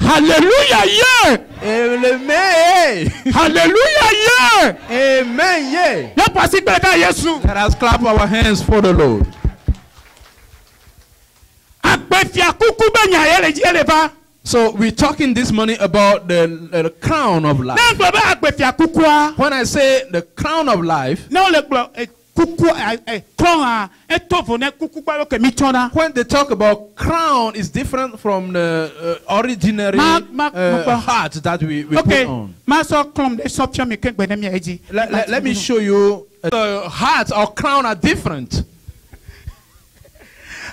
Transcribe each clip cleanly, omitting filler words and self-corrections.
Hallelujah, yeah. Amen. Hallelujah, yeah. Amen. Yeah. Y'a pas si belle Yesu. Let us clap our hands for the Lord. Agbefia kuku be nya ele ba. So we're talking this morning about the crown of life. Na gbe ba agbefia kuku a. When I say the crown of life, Na le gbo kuku crown a etovo ne kuku gba lo ke mi tona. when they talk about crown, is different from the ordinary hat that we put on. Ma so klom de so pia mi ke gbe ne mi eji. Let me show you. The hats or crown are different.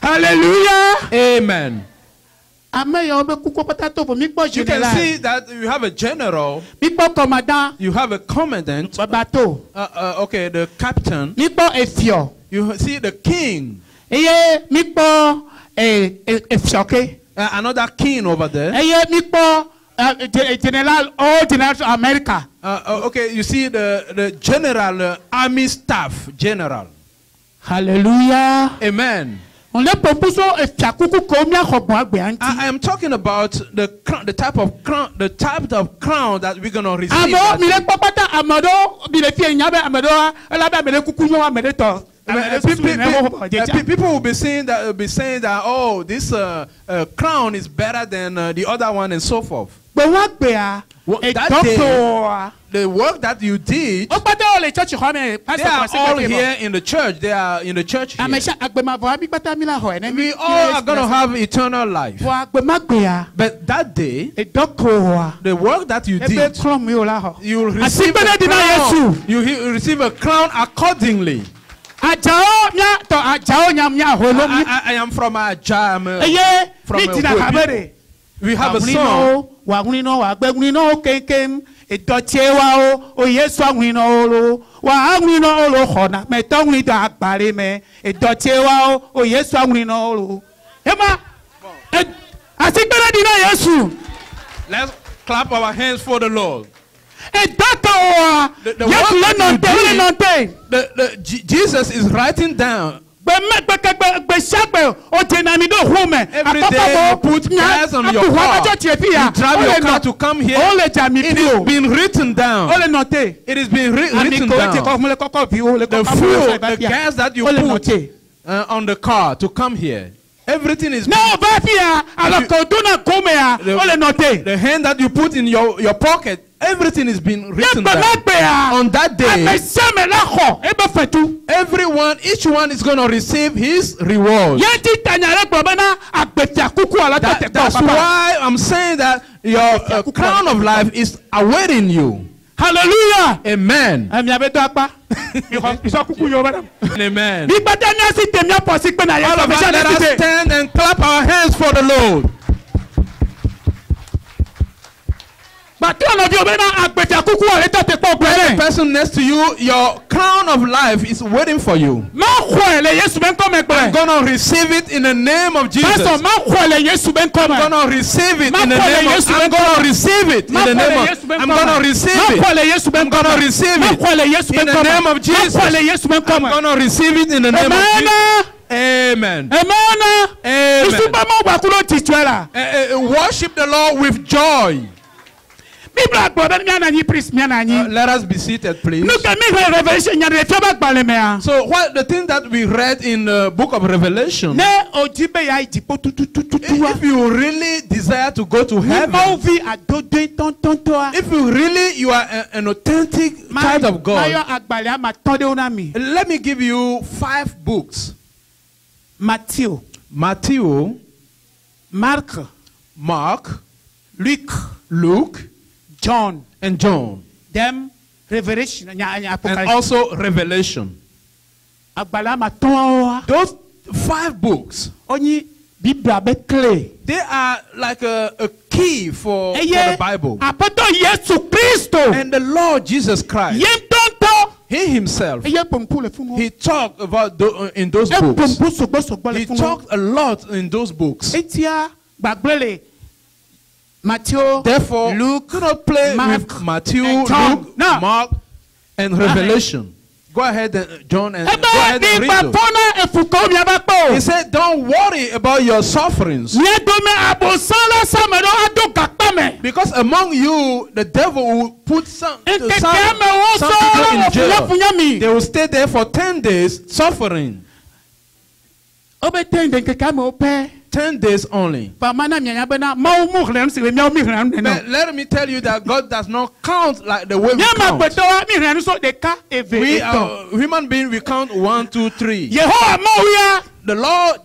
Hallelujah. Amen. You can see that you have a general, you have a commandant, okay, the captain, you see the king, another king over there, general America. Okay, you see the general, army staff general. Hallelujah. Amen. I am talking about the type of crown that we're gonna receive. People will be saying that oh, this crown is better than the other one and so forth. That day, the work that you did, they are all here in the church. They are in the church here. We all are going to have eternal life. But that day, the work that you did, you will receive a crown. You will receive a crown accordingly. I am from Ajam. From we have a song. Let's clap our hands for the Lord. Jesus is writing down. Every day you put gas on your car, you drive your car to come here. It has been written down. It has been written down. The fuel, the gas that you put on the car to come here. Everything is the hand that you put in your pocket. Everything is being written down. On that day, everyone, each one is going to receive his reward. That's why I'm saying that your crown of life is awaiting you. Hallelujah. Amen. Amen. All of us, let us stand and clap our hands for the Lord. The person next to you, your crown of life is waiting for you. I'm going to receive it in the name of Jesus. I'm going to receive it in the name of I'm going to receive it in the name of I'm going to receive it. I'm going to receive it in the name of Jesus. I'm going to receive it in the name of Jesus. Amen. Amen. Worship the Lord with joy. Let us be seated, please. So, what the thing that we read in the book of Revelation, if you really desire to go to heaven, if you really you are an authentic child of God, let me give you 5 books. Matthew, Mark, Luke, John, them Revelation, and also Revelation. Those 5 books, they are like a key for the Bible. And the Lord Jesus Christ, He himself, He talked about in those books. He talked a lot in those books. Matthew, therefore, Luke, do not play with Matthew, Luke, Mark, and Revelation. Go ahead, John, and go ahead and read it. He said, don't worry about your sufferings. Because among you, the devil will put some people in jail. They will stay there for 10 days suffering. 10 days only. But let me tell you that God does not count like the way we count. We are human beings, we count 1, 2, 3. The Lord,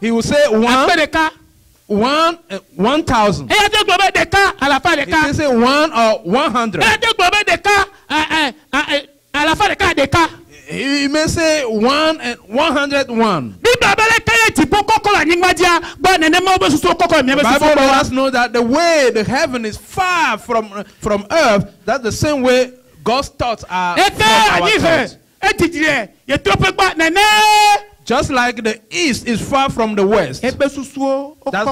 He will say 1,000. He can say 1 or 100. He may say 1 and 101. The Bible let us know that the way the heaven is far from earth, that's the same way God's thoughts are from our thoughts. Just like the east is far from the west, that's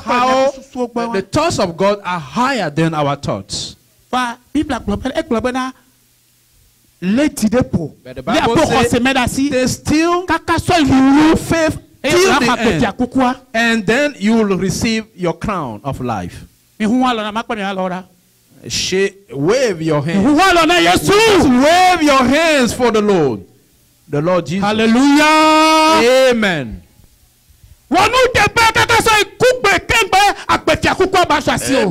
how the thoughts of God are higher than our thoughts. But the Bible says they still keep faith till the end, and then you will receive your crown of life. Wave your hands. Wave your hands for the Lord. The Lord Jesus. Hallelujah. Amen.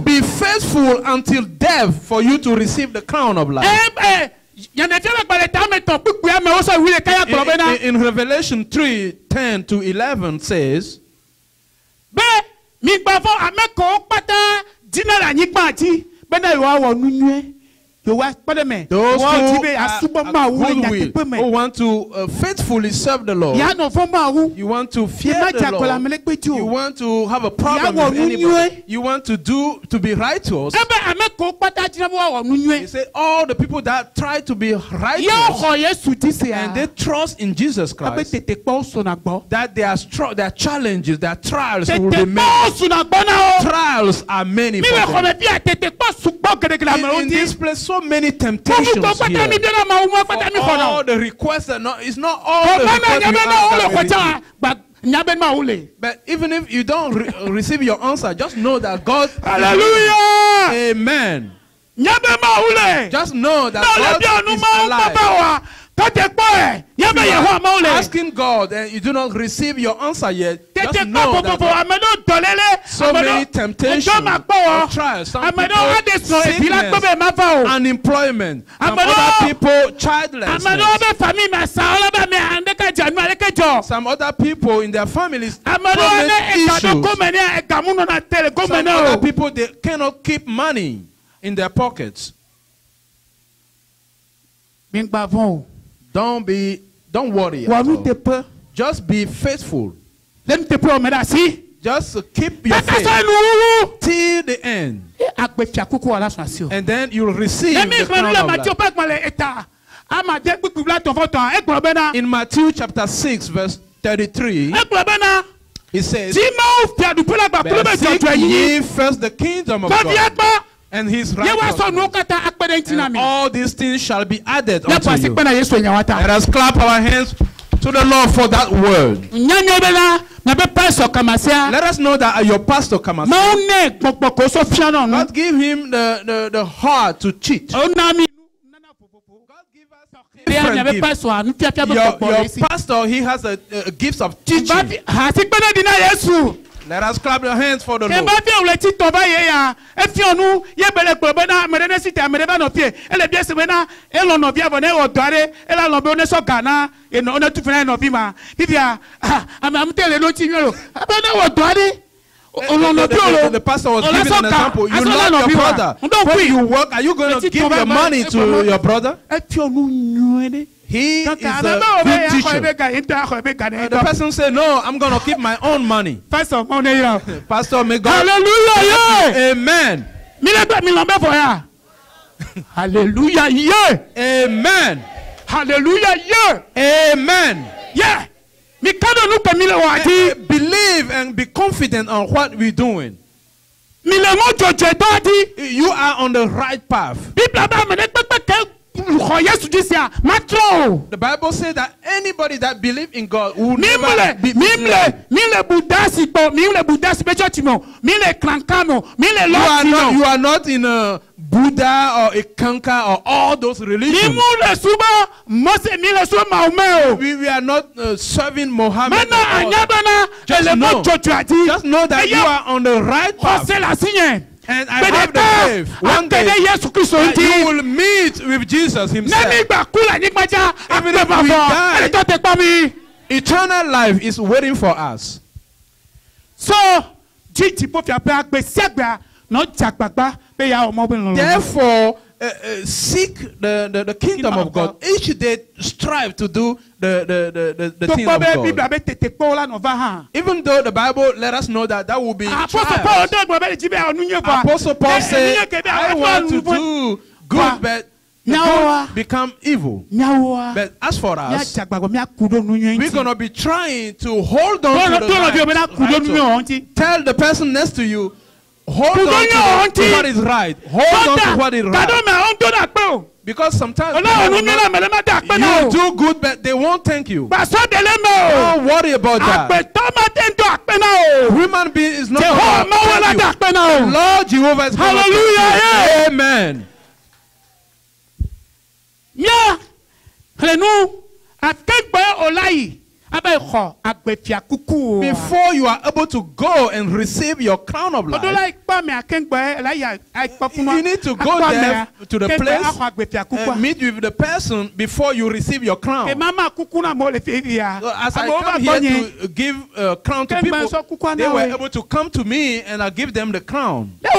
Be faithful until death for you to receive the crown of life. In Revelation 3:10 to 11 says, those who want to faithfully serve the Lord, you want to fear the Lord, you want to have a problem with anybody, you want to be righteous. He said all the people that try to be righteous and they trust in Jesus Christ, that their challenges, their trials will be many. Trials are many for them. In this place, so many temptations here. All the requests are not, it's not all the requests. But even if you don't receive your answer, just know that God. Hallelujah. Amen. Just know that God is alive. Asking God and you do not receive your answer yet, just know that so many temptations or trials, some people sickness, unemployment, some other people childlessness, some other people in their families problem issues, some other people they cannot keep money in their pockets. Don't worry. Just be faithful. Just keep your faith till the end. And then you'll receive the crown of life. In Matthew chapter 6 verse 33, it says, seek ye first the kingdom of God and His righteousness, and all these things shall be added unto you. Let us clap our hands to the Lord for that word. Let us know that your pastor Kamasi, God give him the heart to cheat. God give us different gifts. Your pastor, he has a gift of teaching. Let us clap your hands for the Lord. The pastor was giving an example. You love your brother. When you work, are you going to give your money to your brother? He is a good teacher. The person said, no, I'm going to keep my own money. Pastor, may God. Hallelujah. Amen. Hallelujah. Yeah. Amen. Hallelujah. Yeah. Amen. Yeah. Believe and be confident on what we're doing. You are on the right path. The Bible says that anybody that believes in God will never be misled. You are not in a Buddha or a Kanka or all those religions. We are not serving Mohammed. Just know that you are on the right path. And I have the faith one day that you will meet with Jesus himself. Even if we die, eternal life is waiting for us. So, therefore, seek the kingdom of God. Each day strive to do the thing of God. Even though the Bible let us know that will be trials. Apostle Paul said, I want to do good, but good become evil. But as for us, we're going to be trying to hold on to the right. Tell the person next to you, hold on to what is right. Hold on to what is right. Because sometimes you do good, but they won't thank you. Don't worry about that. Human being is not going to thank you. Lord Jehovah is going to thank you. Amen. Yeah. Before you are able to go and receive your crown of life, you need to go there to the place and meet with the person before you receive your crown. As I come here to give a crown to people, they were able to come to me and I give them the crown. If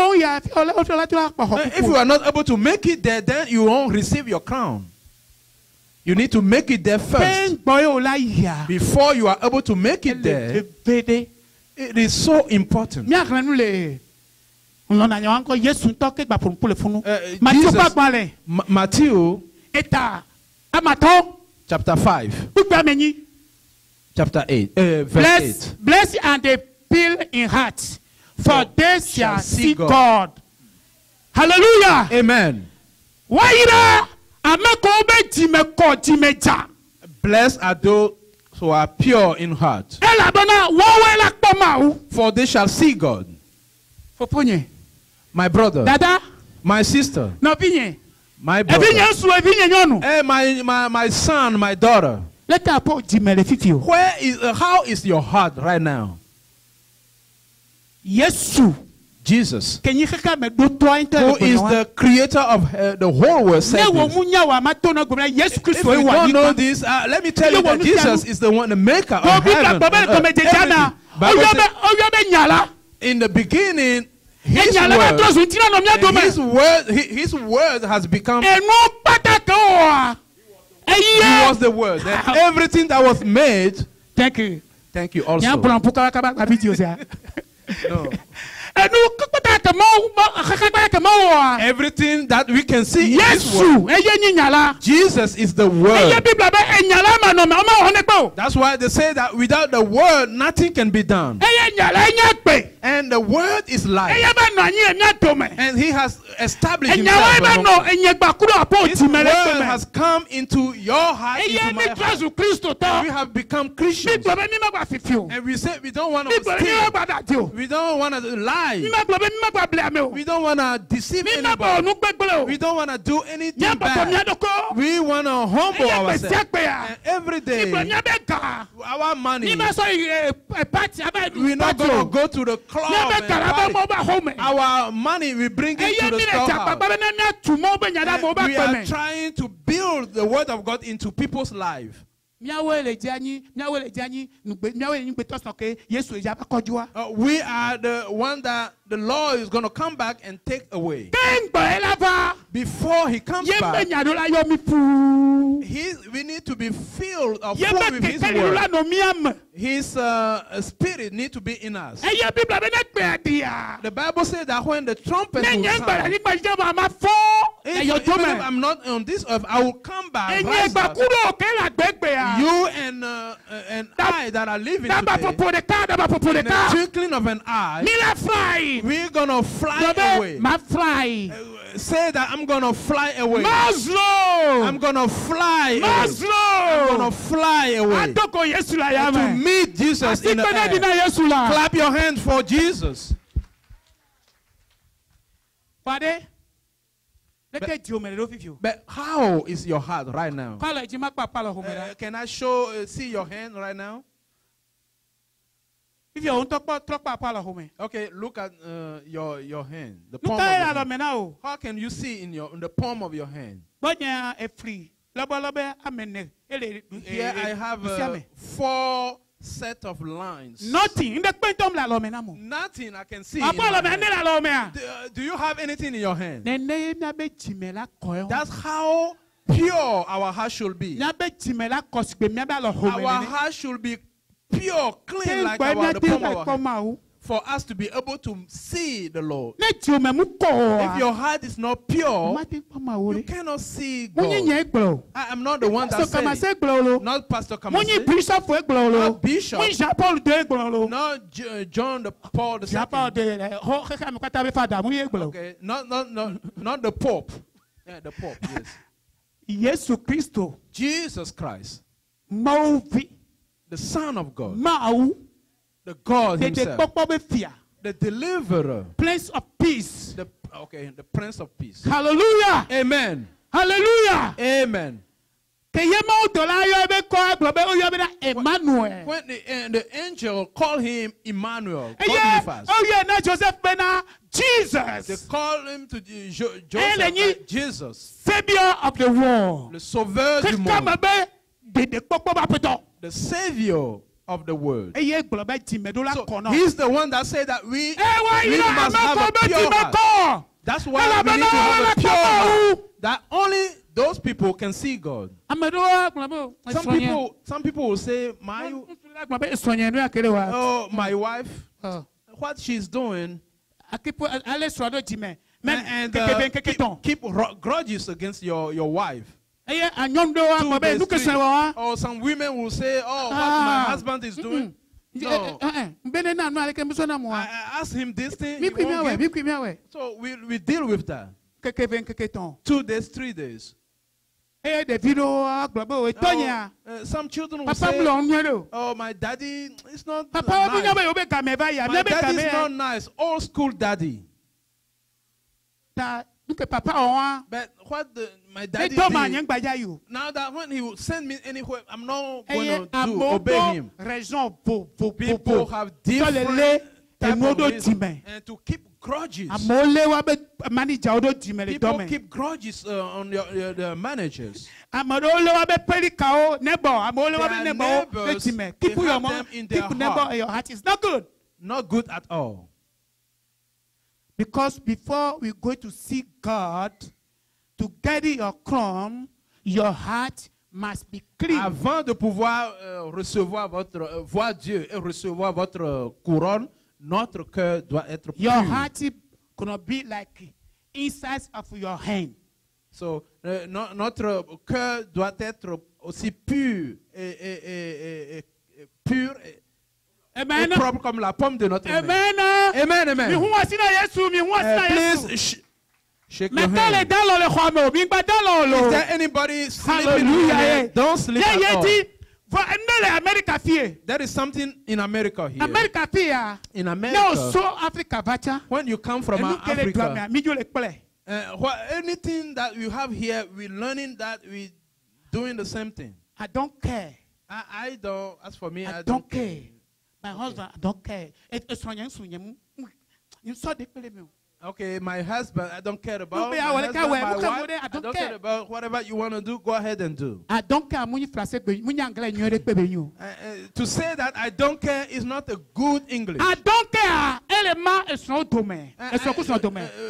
you are not able to make it there, then you won't receive your crown. You need to make it there first. Before you are able to make it there, it is so important. Matthew chapter 5. Chapter 8. Verse 8. Blessed are the pure in heart, for they shall see God. Hallelujah. Amen. Blessed are those who are pure in heart, for they shall see God. My brother, my sister, my brother, my son, my daughter. How is your heart right now? Jesus, who is the creator of the whole world. If you don't know this, let me tell you that Jesus is the one, the maker of heaven and in the beginning, his word has become. He was the word. And everything that was made. Thank you. Thank you also. No. Everything that we can see in this world, Jesus is the word. That's why they say that without the word, nothing can be done. And the word is life. And he has established himself. His word has come into your heart, into my heart. And we have become Christians. And we say we don't want to steal. We don't want to lie. We don't want to deceive anybody. We don't want to do anything bad. We want to humble ourselves. And every day, our money, we're not going to go to the club and party. Our money, we bring it to the storehouse. We are trying to build the word of God into people's life. We are the one that the Lord is going to come back and take away. Before he comes back, we need to be filled or full with his word. His spirit need to be in us. The Bible says that when the trumpet will sound, if I'm not on this earth, I will come back. You and I that are living today, in the twinkling of an eye, we're gonna fly away. Say that I'm gonna fly away. I'm gonna fly away. I'm gonna fly away to meet Jesus in the air. Clap your hands for Jesus. But how is your heart right now? Can I see your hand right now? Okay, look at your hand. The palm of your hand. How can you see in the palm of your hand? Here I have 4 set of lines. Nothing I can see. Do you have anything in your hand? That's how pure our heart should be. Our heart should be pure, clean like the palm of our hand, for us to be able to see the Lord. If your heart is not pure, you cannot see God. I am not the one that said it. Not Pastor Kamase, not Bishop, not John the Paul II. Okay, not the Pope. Yeah, the Pope, yes. Jesus Christ, the Son of God, the God himself, the deliverer, Prince of Peace. The Prince of Peace. Hallelujah. Amen. Hallelujah. Amen. When the angel called him Emmanuel, God with us. Jesus. They call him to Joseph, Jesus, Savior of the world, le Sauveur du monde, the Savior of the world. So he's the one that said that we must have a pure heart. That's why we need to have a pure heart. That only those people can see God. Some people will say, my wife, what she's doing, and keep grudges against your wife. 2 days, 3 days. Or some women will say, oh, what my husband is doing. No. I asked him this thing. So we deal with that. 2 days, 3 days. Some children will say, oh, my daddy is not nice. My daddy is not nice. Old school daddy. But what my daddy did, now that when he will send me anywhere, I'm not going to obey him. People have different type of reasons, and to keep grudges. People keep grudges on the managers. Their neighbors, keep them in their heart. It's not good. Not good at all. Because before we go to see God, to get your crown, your heart must be clean. Avant de pouvoir voir Dieu et recevoir votre couronne, notre cœur doit être pur. Your heart cannot be like inside of your hand. So notre cœur doit être aussi pur et pur. Amen. Propre comme la pomme de notre main. Amen. Amen. Amen. Please shake your hand. Is there anybody sleeping here? Don't sleep at all. There is something in America here. In America, when you come from Africa, anything that you have here, we're learning that we're doing the same thing. I don't care. I don't. As for me, I don't care. My husband, I don't care. Okay, my husband, I don't care about. My husband, husband, my my wife, wife, I don't care about whatever you want to do. Go ahead and do. To say that I don't care is not a good English. I don't care.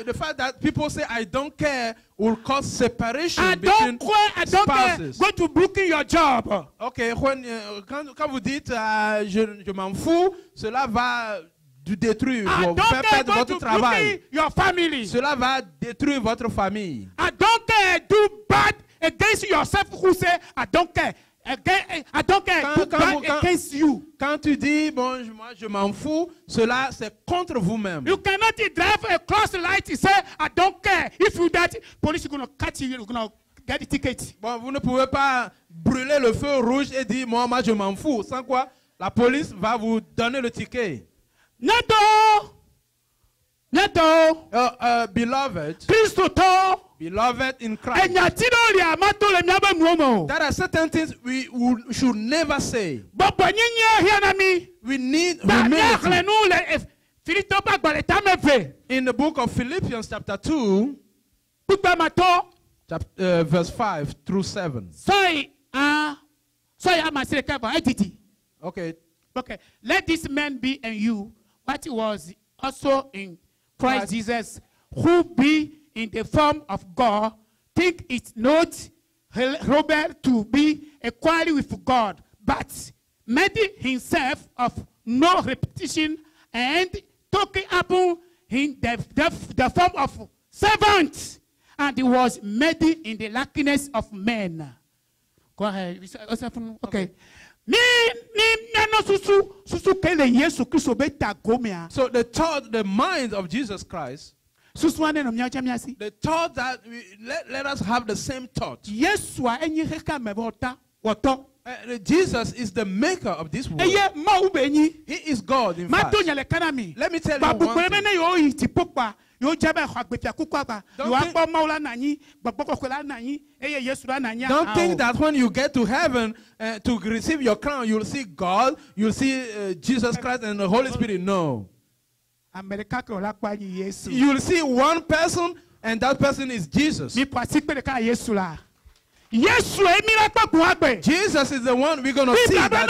The fact that people say I don't care will cause separation I between don't care. spouses. Go to booking your job. Okay, quand vous dites je m'en fous, cela va détruire, faire perdre votre travail. Your family. Cela va détruire votre famille. I don't care. Do bad against yourself. Who say I don't care? I don't care. Do bad against you. Quand tu dis bon, moi je m'en fous, cela c'est contre vous-même. You cannot drive a cross light and say I don't care. If you that, police is gonna catch you. You're gonna get the ticket. Bon, vous ne pouvez pas brûler le feu rouge et dire moi je m'en fous. Sans quoi, la police va vous donner le ticket. Beloved. Beloved in Christ. There are certain things we should never say. We need humility. In the book of Philippians chapter 2, verse 5 through 7. Okay. Okay. Let this man be in you what was also in Christ Jesus, who be in the form of God, think it not robbery to be equal with God, but made himself of no repetition, and took upon him the form of servant, and he was made in the likeness of men. Go ahead. Okay. So the mind of Jesus Christ, the thought that let us have the same thought. Jesus is the maker of this world. He is God, in fact. Let me tell you one thing. Don't think that when you get to heaven to receive your crown, you'll see God, you'll see Jesus Christ and the Holy Spirit. No. You'll see one person, and that person is Jesus. Jesus is the one we're going to see that day.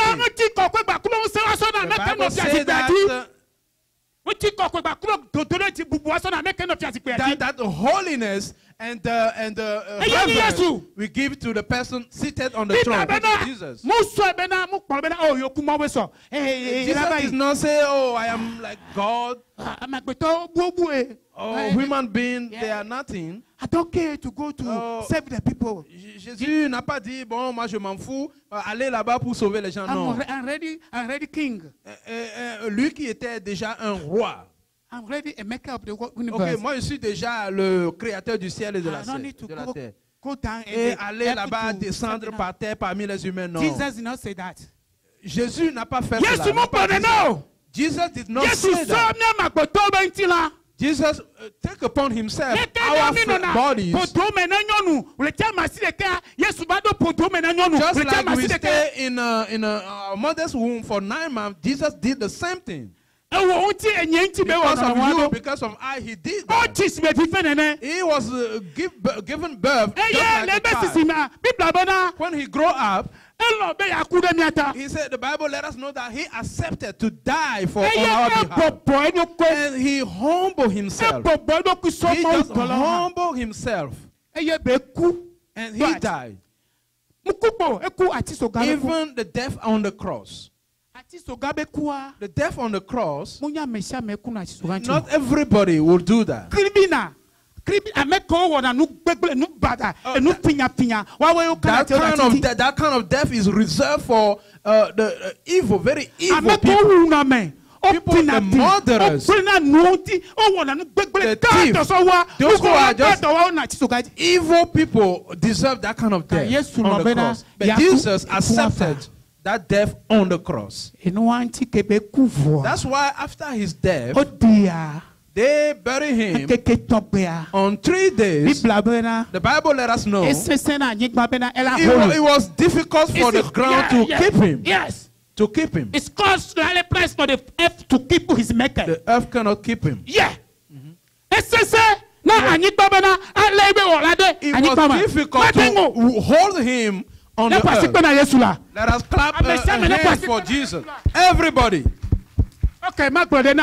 The Bible says that the holiness and the we give to the person seated on the throne, Jesus. Jesus did not say, oh, I am like God. Oh, human beings, they are nothing. I don't care to go to save the people. Jésus n'a pas dit, bon, moi je m'en fous, allez là-bas pour sauver les gens. Non. I'm ready king. Lui qui était déjà un roi. I'm ready a maker of the universe. Okay, moi je suis déjà le créateur du ciel et de la terre. Et aller là-bas descendre par terre parmi les humains, non. Jesus did not say that. Jésus n'a pas fait cela. No. Jesus did not say that. Jesus take upon himself our bodies. Just like we stay in our mother's womb for 9 months, Jesus did the same thing. Because of you, because of I, he did that. He was given birth just like a child. When he grew up, he said, the Bible let us know that he accepted to die for on our behalf. And he humbled himself. He just humbled himself. And he died. Even the death on the cross. The death on the cross, not everybody will do that. That kind of death is reserved for the evil, very evil people. People, the murderers, the thieves, those who are just evil people deserve that kind of death on the cross. But Jesus accepted that death on the cross. That's why after his death, they bury him on 3 days. The Bible let us know it was difficult for the ground to keep him. Yes. To keep him. It's caused the place for the earth to keep his maker. The earth cannot keep him. Yeah. difficult to hold him on the earth. Let us clap hands for Jesus. Everybody. Okay, my brother,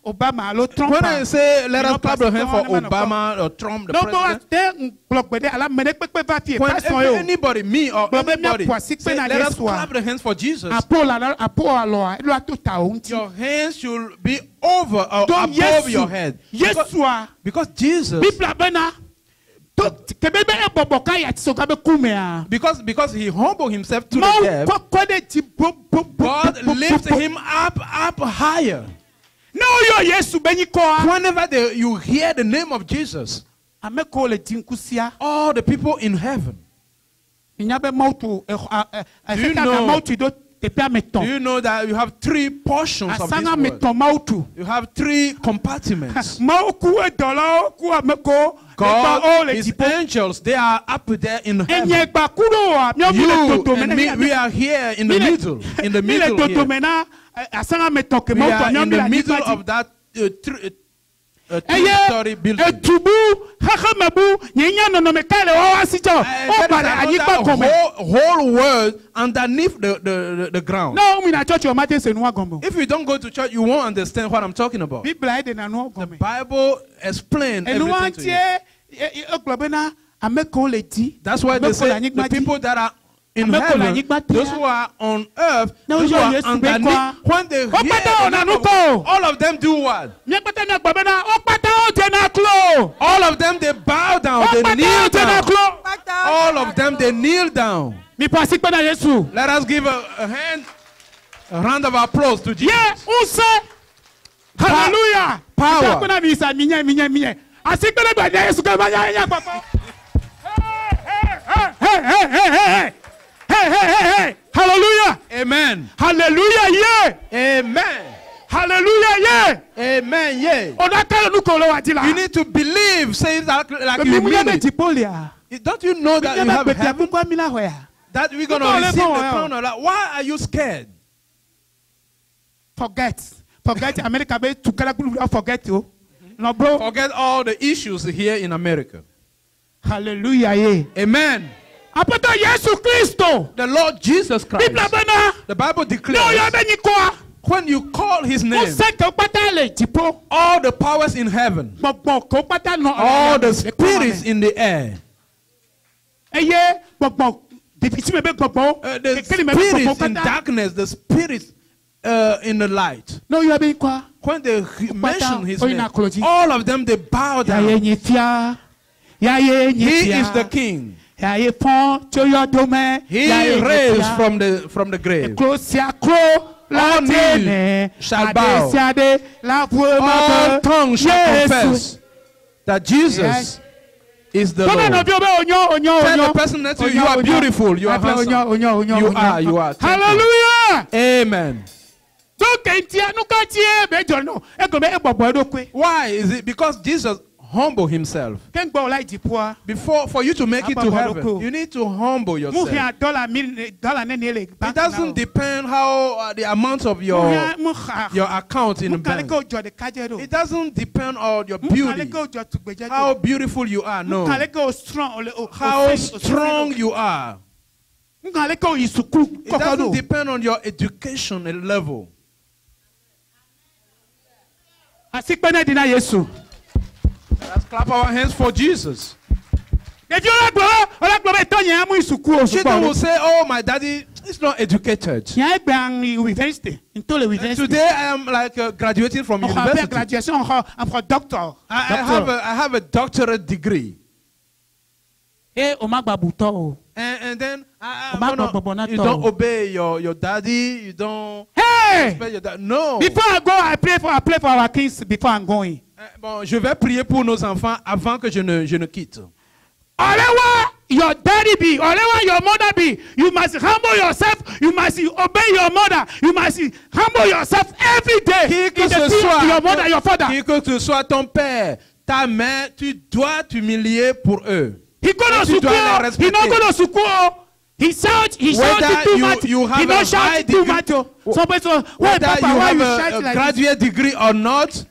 Obama, Trump. When I say let us clap the hand for Obama or Trump, the president, when anybody, me or anybody, say, let us clap the hands for Jesus. Your hands should be over or above your head. Because Jesus, because he humbled himself to the depth, God lifted him up higher. Whenever you hear the name of Jesus, all the people in heaven, do you know that you have 3 portions of this world? You have 3 compartments. God, his angels, they are up there in heaven. You and me, we are here in the middle. In the middle here. We are in the middle of that 3-story building. Whole world underneath the ground. If you don't go to church, you won't understand what I'm talking about. The Bible explains everything to you. That's why they say the people that are in heaven, those who are on earth, those who are underneath, when they hear the name of God, all of them do what? All of them, they bow down, they kneel down. All of them, they kneel down. Let us give a round of applause to Jesus. Hallelujah. Power. Hey. Hallelujah. Amen. Hallelujah. Yeah. Amen. Hallelujah. Yeah. Amen. Yeah. You need to believe, say that like you mean it. Don't you know that you have heaven? That we're going to receive the crown of life. Why are you scared? Forget America. Forget you. No, bro. Forget all the issues here in America. Hallelujah. Yeah. Amen. The Lord Jesus Christ. The Bible declares when you call his name, all the powers in heaven, all the spirits in the air, the spirits in darkness, the spirits in the light, when they mention his name, all of them, they bow down. He is the King. He raised from the grave. All knees shall bow. All tongues shall confess that Jesus is the Lord. Tell the person next to you, you are beautiful, you are handsome. You are. Hallelujah. Amen. Why is it? Because Jesus humbled himself. For you to make it to heaven, you need to humble yourself. It doesn't depend how the amount of your account in the bank. It doesn't depend on your beauty, how beautiful you are. No, how strong you are. It doesn't depend on your education level. Let's clap our hands for Jesus. Children will say, oh, my daddy is not educated. Today I am like graduating from university. I'm a doctor. I have a doctorate degree. And then you don't obey your daddy. You don't respect your daddy. No. Before I go, I pray for our kids before I'm going. Bon, je vais prier pour nos enfants avant que je ne quitte. Whatever your daddy be, whatever your mother be, you must humble yourself. You must obey your mother. You must humble yourself every day. Qui que ce soit, your mother, your father. Qui que ce soit ton père, ta mère, tu dois t'humilier pour eux. He go to school. He not go to school. He shouts too much. You have he not shout too much. Somebody say, whether Papa, you why have you a shout like graduate degree or not,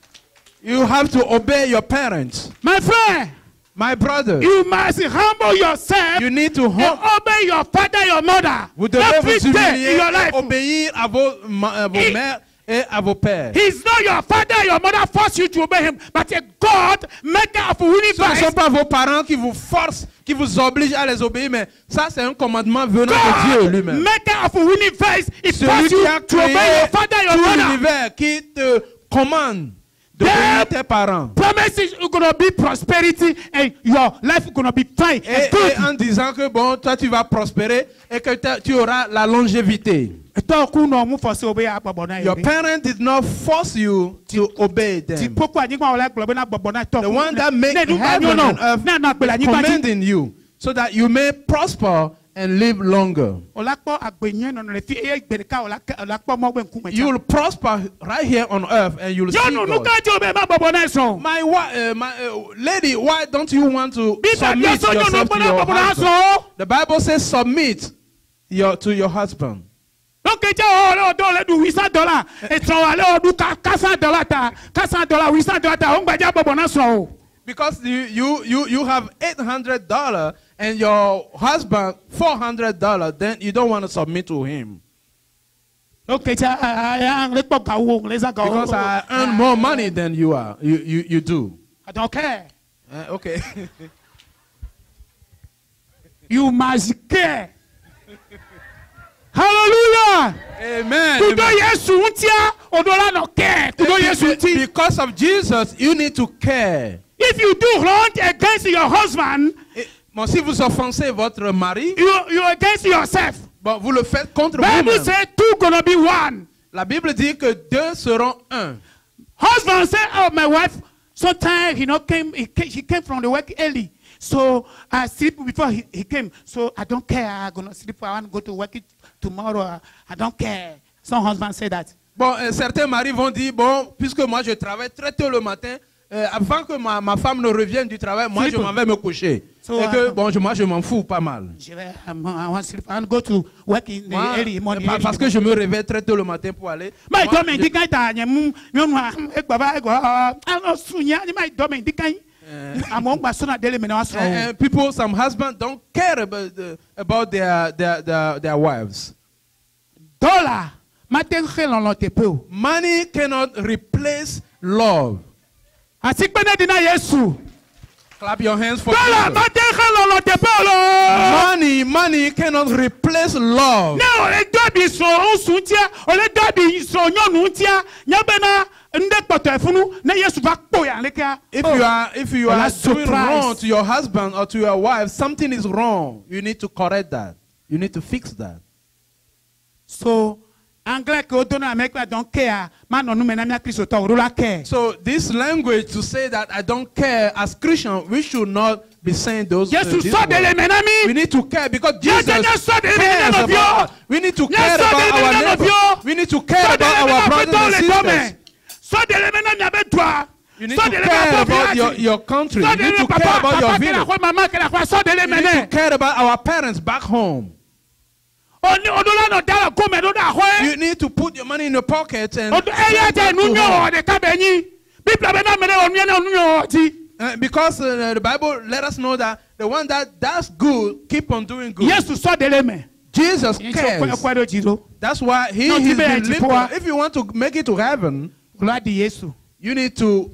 you have to obey your parents. My friend, my brother, you must humble yourself. You need to obey your father, your mother. Vous devez every vous day in your life. Obéir à vos mères et à vos pères. He's not your father, your mother force you to obey him, but a God maker of universe. Ce ne sont pas vos parents qui vous forcent, qui vous obligent à les obéir, mais ça c'est un commandement venant de Dieu lui-même. Maker of universe, it celui force qui a you to obey your father, your tout mother. l'univers, qui te commande d'obéir tes parents. Promise is going to be prosperity and your life is going to be fine and good. Et en disant que bon, toi tu vas prospérer et que tu auras la longévité. Your parent did not force you to obey them. The one that made heaven and earth commanding you so that you may prosper and live longer. You will prosper right here on earth and you will see God. My lady, why don't you want to submit yourself to your husband? The Bible says submit to your husband. Because you have $800 and your husband $400, then you don't want to submit to him. Because I earn more money than you do. I don't care. Okay. You must care. Hallelujah. Amen. Because of Jesus, you need to care. If you do wrong against your husband, si vous offensez votre mari, you're against yourself. Bon, vous le faites contre vous-même. Bible says two gonna be one. La Bible dit que deux seront un. Husband said, "Oh, my wife, sometimes she came from the work early. So I sleep before he came. So I don't care. I'm gonna sleep. I want to go to work tomorrow. I don't care." Some husbands say that. Bon, certains maris vont dire, bon, puisque moi je travaille très tôt le matin, avant que ma femme ne revienne du travail, moi je m'en vais me coucher. So, et que bon, moi je m'en fous pas mal. I want to sleep. I want to go to work in the early morning. Parce que je me réveille très tôt le matin pour aller. Some husbands don't care about their wives. Money cannot replace love. Clap your hands for Jesus. Money cannot replace love. If you are doing wrong to your husband or to your wife, something is wrong. You need to correct that. You need to fix that. So don't care. So this language to say that I don't care as Christian, we should not be saying those words. We need to care because Jesus cares about us. We need to care about our neighbors. We need to care about our brothers and sisters. You need to care about your country. You need to care about your village. You need to care about our parents back home. You need to put your money in your pocket and because the Bible let us know that the one that does good keep on doing good. Jesus cares. That's why he is the if you want to make it to heaven, you need to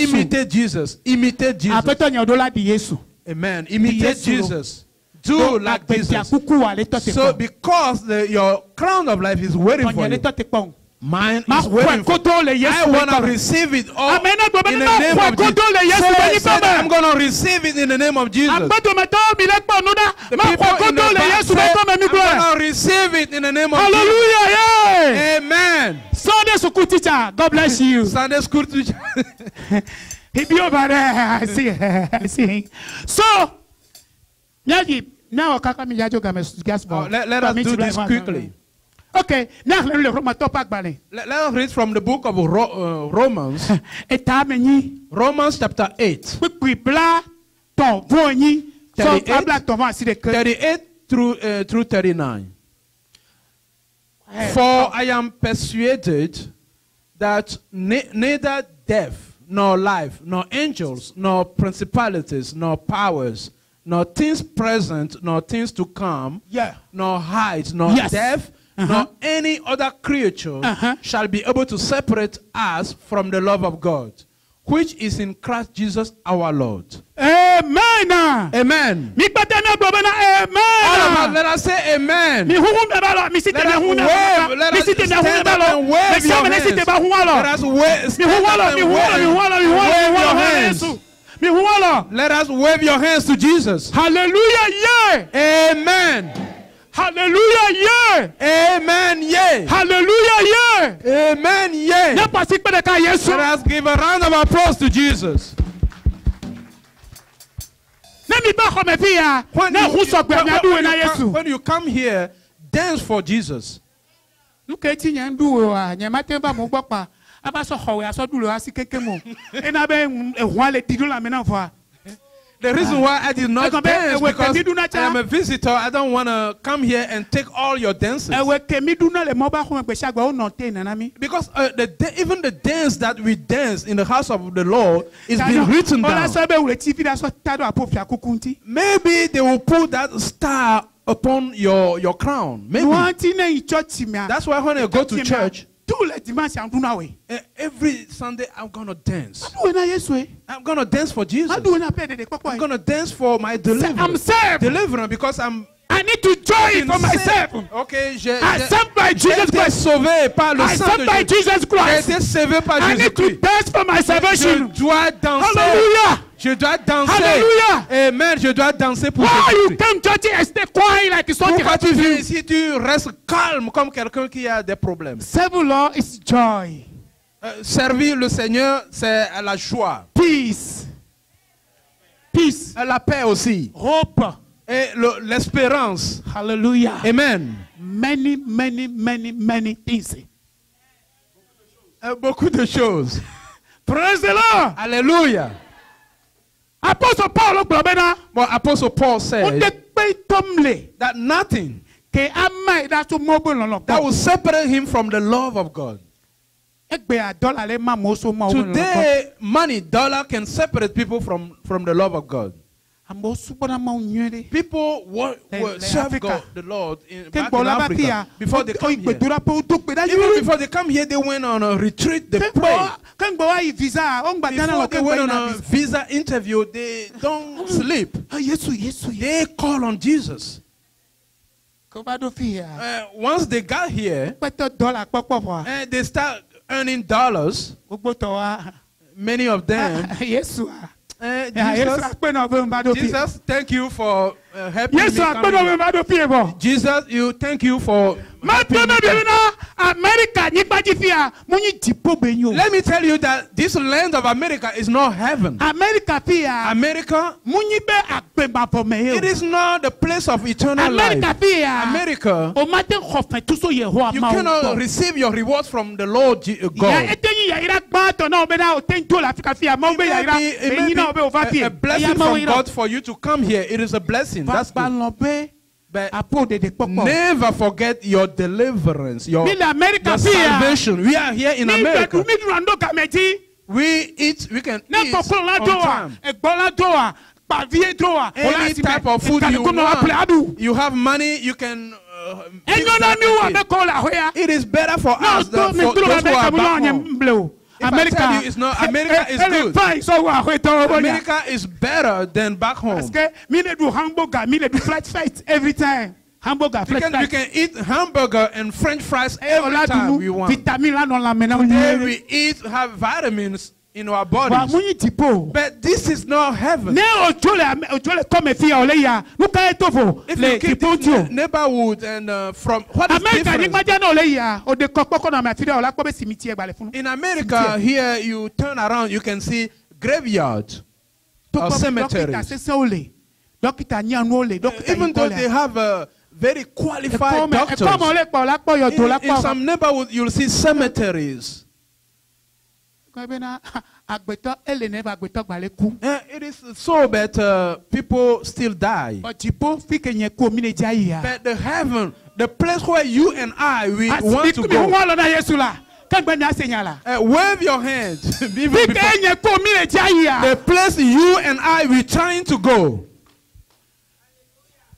imitate Jesus. Imitate Jesus. Amen. Imitate Jesus. Do like Jesus. So because your crown of life is waiting for you, mine is waiting for you. I want to receive it all in the name of Jesus. Say that I'm going to receive it in the name of Jesus. The people in the back say, I'm going to receive it in the name of Hallelujah, Jesus. Amen. Sunday school teacher, God bless you. Sunday school teacher. He be over there. I see. So, now let us do this quickly. Okay, now let us read from the book of Romans. Romans chapter 8. 38 through 39. For I am persuaded that neither death, nor life, nor angels, nor principalities, nor powers, nor things present, nor things to come, nor height, nor depth, nor any other creature shall be able to separate us from the love of God, which is in Christ Jesus our Lord. Amen. Amen. Amen. All of us, let us say amen. Let us wave. Let us stand up and wave your hands. Let us Let us wave your hands to Jesus. Hallelujah, yeah. Amen. Hallelujah, yeah. Amen, yeah. Hallelujah, yeah. Amen, yeah. Let us give a round of applause to Jesus. When you come here, dance for Jesus. The reason why I did not dance because I am a visitor. I don't want to come here and take all your dances. Because even the dance that we dance in the house of the Lord is being written down. Maybe they will put that star upon your crown. Maybe. That's why when I go to church, every Sunday I'm going to dance. I'm going to dance for Jesus. I'm going to dance for my deliverance. Deliverance because I need to joy for myself. Okay, I saved by Jesus Christ. I saved by Jesus Christ. I need to dance for my salvation. Hallelujah. Je dois danser. Hallelujah. Amen. Je dois danser pour Why you come church and stay quiet like something? Pourquoi tu viens ici, tu restes calme comme quelqu'un qui a des problèmes? Serve the Lord is joy. Servir le Seigneur, c'est la joie. Peace. Peace. La paix aussi. Hope. Et l'espérance. Hallelujah. Amen. Many, many, many, many things. Beaucoup de choses. Praise the Lord. Alléluia. Apostle Paul, well, Apostle Paul said that nothing that will separate him from the love of God. Today, money, dollar can separate people from the love of God. People serve God, the Lord, back in Africa before they come here. Even before they come here, they went on a retreat, they prayed. Before they went on a visa interview, they don't sleep. They call on Jesus. Once they got here, and they start earning dollars, many of them. Jesus, thank you for helping me come here. Jesus, thank you for helping me. Let me tell you that this land of America is not heaven. America, it is not the place of eternal life. America, you cannot receive your reward from the Lord God. It may be a blessing from God for you to come here. It is a blessing. That's good. But never forget your deliverance, your salvation. We are here in America. We can eat on time. Any type of food you want. You have money, you can it is better for us than for those who are back home. America, I tell you, America is good. America is better than back home. Every time. Hamburger, we can eat hamburger and French fries every time we want. Today we have vitamins in our bodies. But this is not heaven. If you keep this neighborhood and from what is different? In America, here you turn around, you can see graveyards or cemeteries. Even though they have very qualified doctors, in some neighborhoods you'll see cemeteries. It is so that people still die. But the heaven, the place where you and I want to go. Wave your hands. The place you and I were trying to go.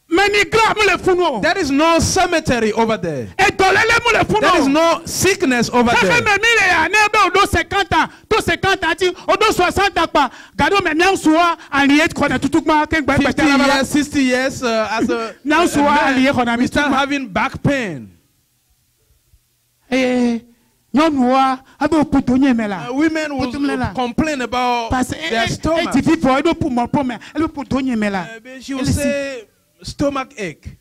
There is no cemetery over there. There is no sickness over there. 50 years, 60 years, as a man, we start having back pain. Women will complain about their stomach. She will say stomach ache.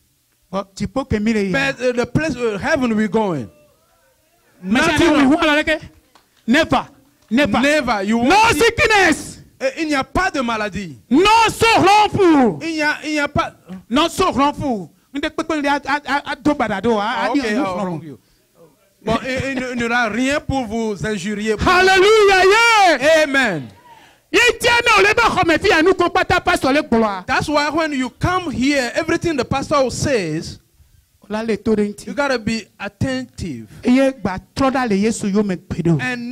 But the place where heaven we're going. Never. Never. You no sickness. Il n'y a pas de maladie. Non sorrowful. Il n'y a pas. Non sorrowful. Bon, il n'y aura rien pour vous injurier. Hallelujah, yeah. Amen. That's why when you come here, everything the pastor says, you gotta be attentive and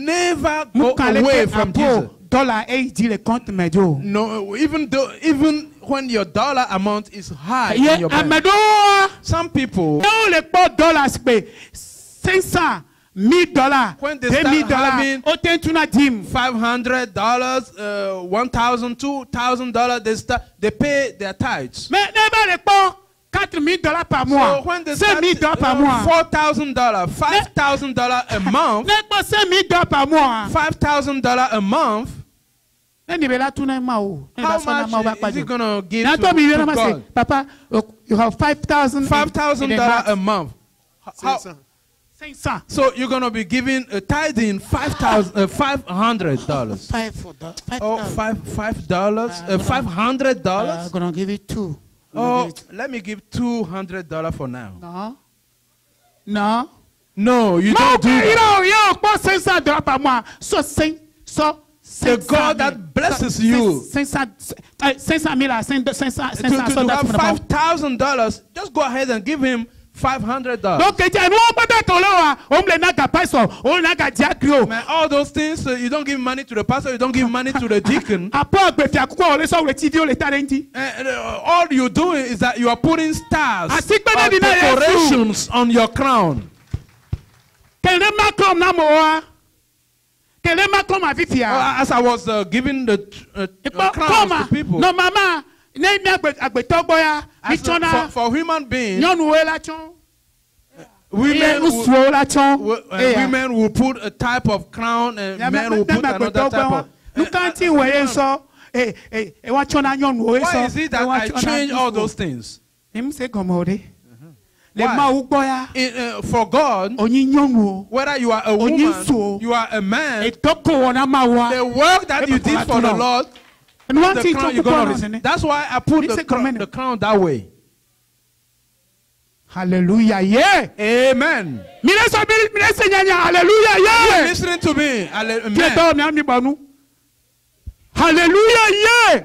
never go away from Jesus. No, even when your dollar amount is high in your bank. Some people, $1,000, when they start having $500, $1,000, $2,000, they pay their tithes. So when they start $4,000, $5,000 a month, $5,000 a month, how much is it going to give to God? Papa, you have $5,000 a month. So you're going to be giving a tithing $500. $500. I'm going to give you $200. Oh, let me give $200 for now. No, you don't do that. The God that blesses you to have $5,000, just go ahead and give him $500. Man, all those things, you don't give money to the pastor, you don't give money to the deacon. All you're doing is that you are putting stars or decorations on your crown. As I was giving the crowns to people, for human beings, women will put a type of crown and men will put another type of. Why is it that I change all those things? For God, whether you are a woman, you are a man, the work that you did for the Lord, the crown you're going to receive. That's why I put the crown that way. Hallelujah, yeah. Amen. Hallelujah, yeah. You're listening to me. Amen. Hallelujah, yeah.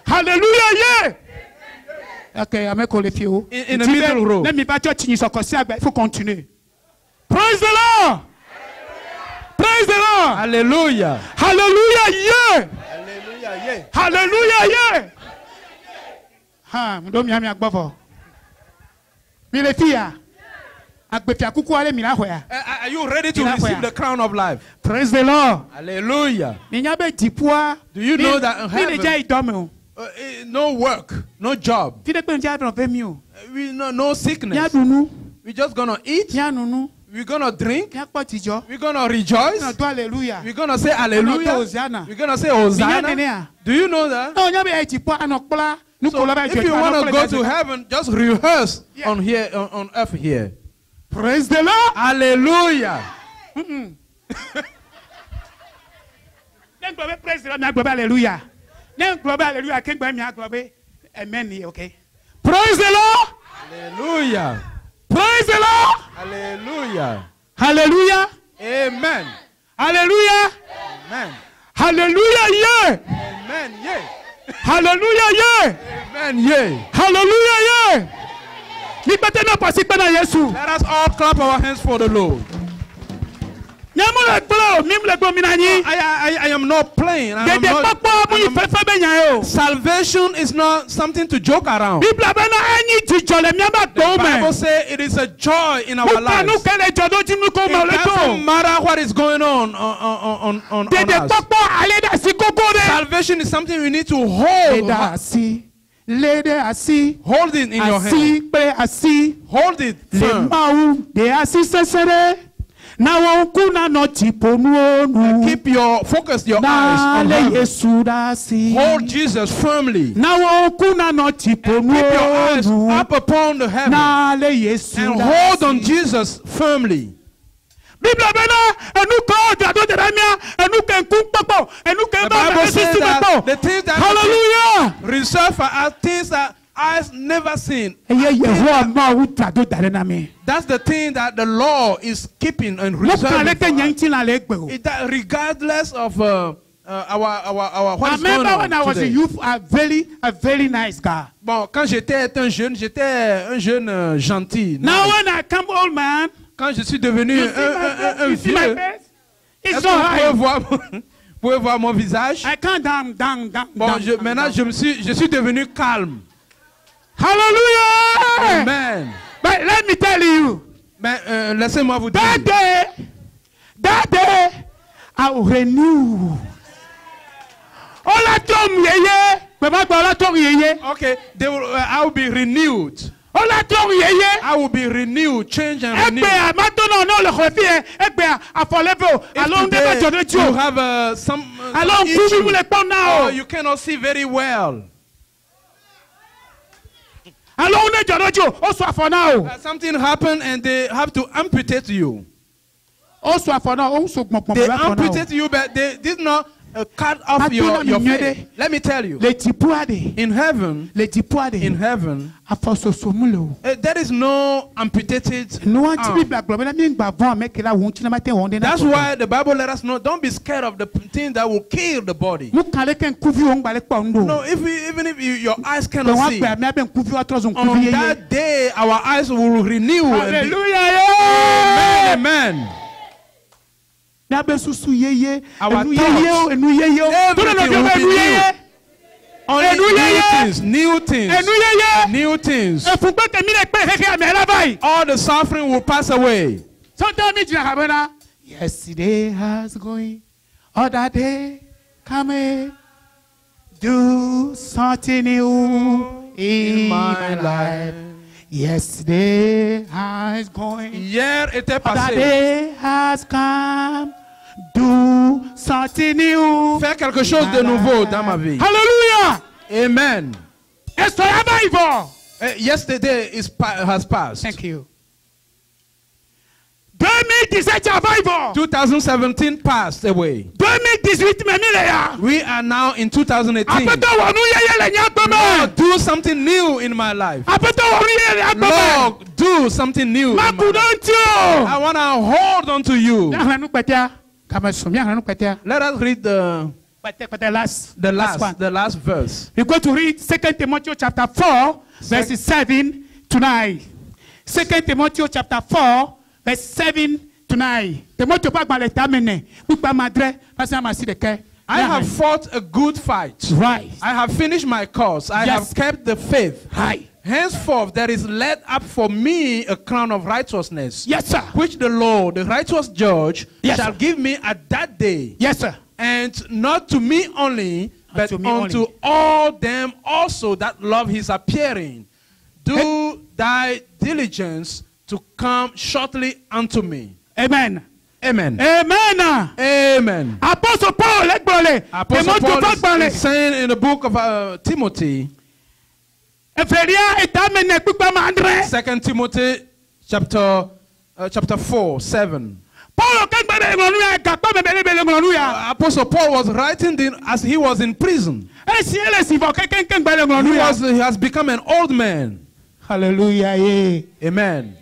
Hallelujah, yeah. Okay, I'm going to you. In the middle row. Let me back your chin. Il faut continuer. Praise the Lord. Praise the Lord. Hallelujah. Hallelujah, yeah. Hallelujah, yeah. Hallelujah, yeah. Ha, mdomi ami agbofo. Mi le fia. Agbefia kuku ale mi la hoya. Are you ready to receive the crown of life? Praise the Lord. Hallelujah. Do you know that in heaven, no work, no job, no sickness. We're just going to eat. We're going to drink. We're going to rejoice. We're going to say hallelujah. We're going to say Hosanna. Do you know that? So if you want to go to heaven, just rehearse on here, on earth here. Praise the Lord. Hallelujah. Praise the Lord. Hallelujah. Amen. Okay. Praise the Lord. Hallelujah. Praise the Lord. Hallelujah. Hallelujah. Amen. Hallelujah. Amen. Hallelujah, yeah. Amen, yeah. Hallelujah, yeah. Amen, yeah. Hallelujah, yeah. Let us all clap our hands for the Lord. I am not playing. Salvation is not something to joke around. The Bible says it is a joy in our lives. It doesn't matter what is going on us. Salvation is something we need to hold. Hold it in your hand. Hold it firm. Keep your focus, your eyes on Him. Hold Jesus firmly. And keep your eyes up upon the heaven. And hold on Jesus firmly. The Bible says that the things that reserved for us, things that eyes never seen. That's the thing that the law is keeping and reserving regardless of our what is going on. I remember when I was a youth, a very nice guy. Bon, quand j'étais un jeune gentil. Now when I come old man, quand je suis devenu un vieux, est-ce que vous pouvez voir mon visage? I can't maintenant je suis devenu calme. Hallelujah! Amen. But let me tell you. Mais laissez-moi vous dire. That day, I will renew. Okay, I will be renewed. I will be renewed, change and renewed. If you have some issue, or you cannot see very well. Something happened and they have to amputate you. They amputate you, but they did not cut off your face. Let me tell you, in heaven, there is no amputated arm. That's why the Bible let us know, don't be scared of the thing that will kill the body. No, even if your eyes cannot see, on that day our eyes will renew. Hallelujah. Amen. Our thoughts, everything will be new things. All the suffering will pass away. Yesterday has going, other day coming. Do something new in my life. Yesterday has going, other day has come. Do something new. Faire quelque chose de nouveau dans ma vie. Hallelujah. Amen. Yesterday has passed. Thank you. 2017 passed away. We are now in 2018. Lord, do something new in my life. Lord, do something new in my life. I want to hold on to you. Let us read the last verse. We're going to read 2 Timothy chapter 4, verses 7 to 9. 2 Timothy chapter 4, verse 7 to 9. I have fought a good fight. Right. I have finished my course. I have kept the faith. Right. Henceforth, there is laid up for me a crown of righteousness. Yes, sir. Which the Lord, the righteous judge, shall give me at that day. Yes, sir. And not to me only, but unto all them also that love his appearing. Do thy diligence to come shortly unto me. Amen. Amen. Amen. Amen. Apostle Paul is saying in the book of Timothy, 2 Timothy chapter 4, 7. Apostle Paul was writing as he was in prison. He has become an old man. Hallelujah. Amen.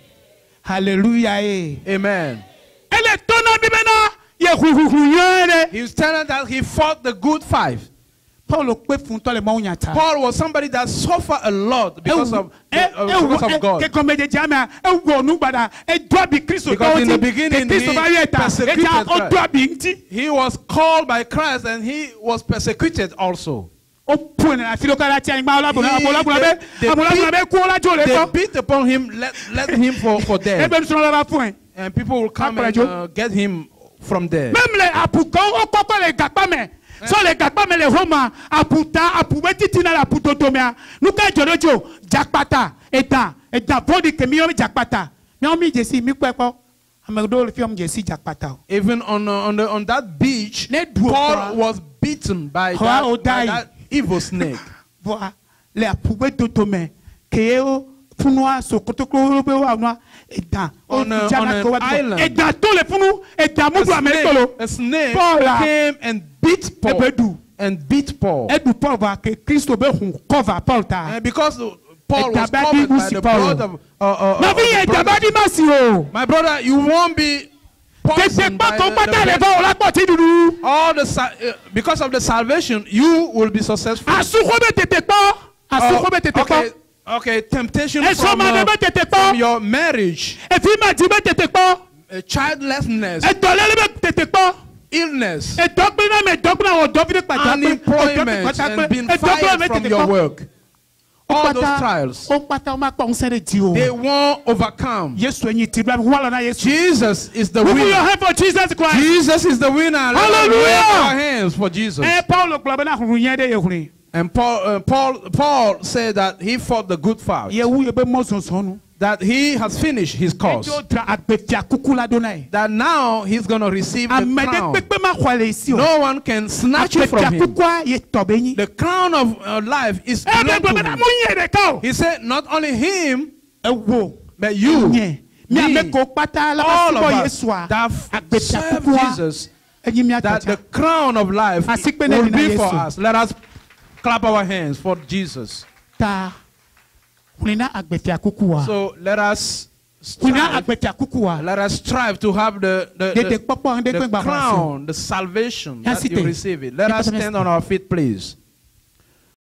Hallelujah. Amen. He was telling that he fought the good fight. Paul was somebody that suffered a lot because of God. Because in the beginning he was called by Christ and he was persecuted also. They beat upon him, let him for death. And people will come and get him from there. So les gars mais les Romains aputa apubetina la putotomia nuka jorojo jakpata eta body kemi jakpata mi jesi mi kwepo amegdo le fiom jesi jakpata. Even on that beach, Paul was beaten by that evil snake. Voilà les apubetotome keo funwa sokotoklo be wa on an island. A snake came and beat Paul. And beat Paul. And because Paul was covered by the blood of my brother, you won't be poisoned by because of the salvation, you will be successful. Okay, temptation from your marriage, childlessness, illness, unemployment, and being fired from your work. All those trials, they won't overcome. Jesus is the winner. Your hand for Jesus Christ. Jesus is the winner. Hallelujah. Our hands for Jesus. And Paul said that he fought the good fight. That he has finished his course. That now he's going to receive the crown. No one can snatch it from him. The crown of life is given to him. He said not only him, but you, me, all of us that serve Jesus, that the crown of life will be for us. Let us clap our hands for Jesus. So let us strive to have the crown, the salvation that you receive it. Let us stand on our feet, please.